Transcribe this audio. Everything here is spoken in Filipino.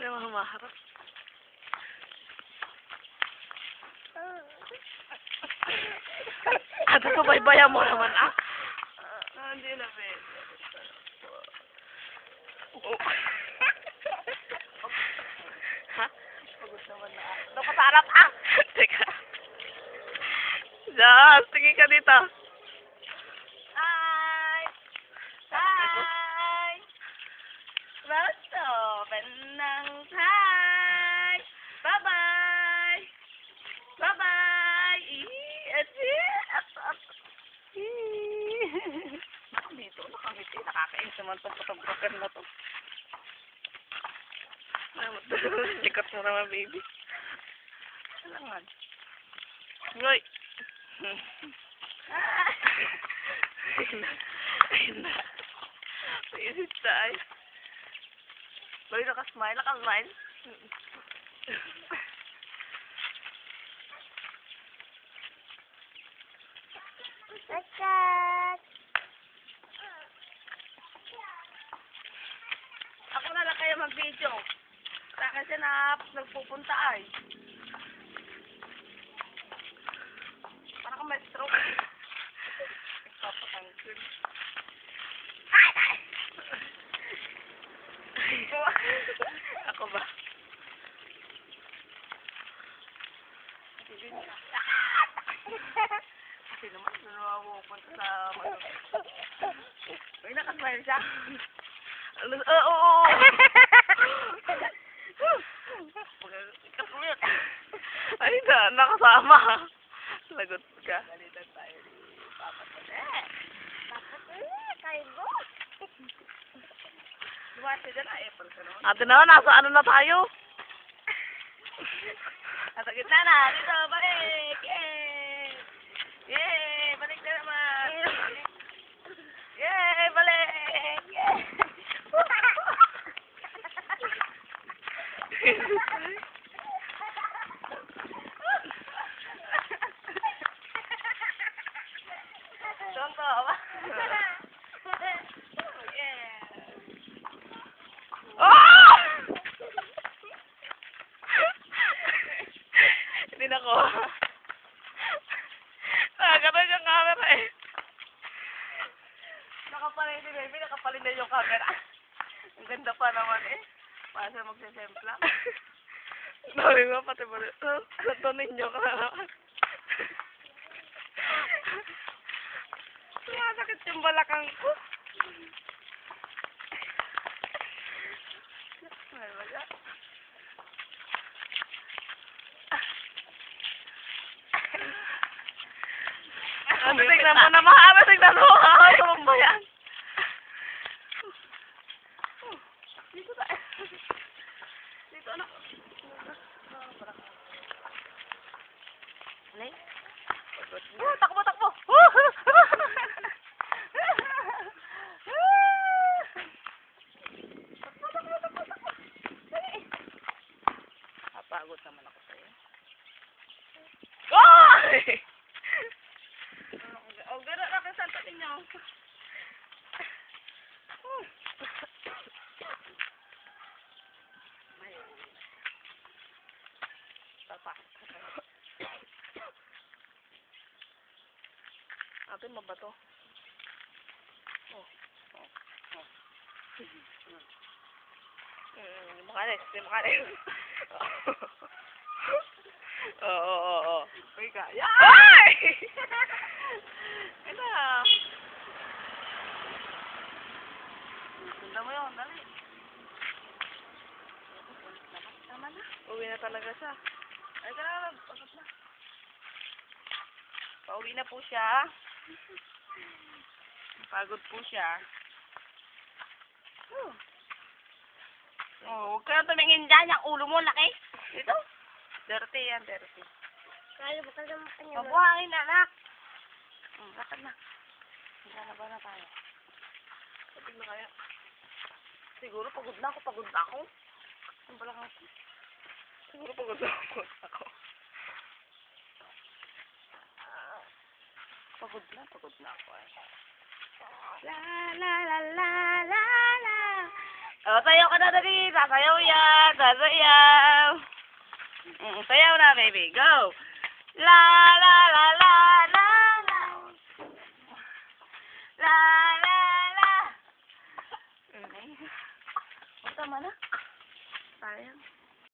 naman humaharap. Ate, subaybayan mo naman, ah. Hindi na, Ben. Ha? Pagod naman na ako. Doon ka sa harap, ah! Teka. Jas, tingin ka dito. Hi! Hi! Rosto, benang hi! Bye-bye! Bye-bye! Dito, nakangiti. Nakakainis naman itong photographer na to. Sikat mo naman, baby. Kailangan. Ngoy. Ayun na. Ayun na. Pisit tayo. Boy, nakasmile. Nakasmile. Akat! Ako na lang kayo mag-video. Sa akin siya na nagpupunta ay. Parang kang may stroke. Nagpapakangkin. Ako ba? Kasi naman, nawawapunta sa mga. Uy, nakasmile siya. Oo. Kapulit. Ay na, nakasama. Lagot ka. Galitan tayo ni Papa Tone. Kaigo! Lumasi dyan, April ka naman. Ate naman, nasa ano na tayo? Nasa gitna na, dito, balik! Yay! Yay! Balik na naman! Yay! Balik! Yay! Tonto, ba? Yeah! Oh! Hindi na ko. Nakagano'n yung camera eh. Nakapalin si baby, nakapalin na yung camera. Ang ganda pa naman eh. Para sa magsisempla. Sabi mo, pati mo rin. Ito ninyo ka na. Sumasakit yung balakang ko. Ay, wala. Ano, tignan mo naman. Ano, tignan mo. Tumong ba yan? Dito tayo. Dito na. Alay? Takbo, takbo! Napagod naman ako sa'yo. Oy! Oh, gano'n na kayo santo ninyo. Papa. Ate, mabato. Makalis. Oo. Uy ka. Ay! Ito. Ganda mo yun, dali. Tama na. Uwi na talaga siya. Ay, tara, pasok na. Pauwi na po siya. Pagod po siya. Oh, huwag ka na tumingin dyan. Yung ulo mo, laki. Dito. Dirty yan, dirty. Kaya ba ka naman kanya? Mabuhangin na, anak. Lakad na. Lalaba na tayo. Sabi na kaya. Siguro pagod na ako. Ang balang ako. Siguro pagod ako. Pagod na ako eh. La la la la la la. Oh, sayaw ka na, dali. Sasayaw yan. Sasayaw. Sayaw na, baby. Go. La, la, la, la, la, la. La, la, la. Okay. O, tama na. Sayang.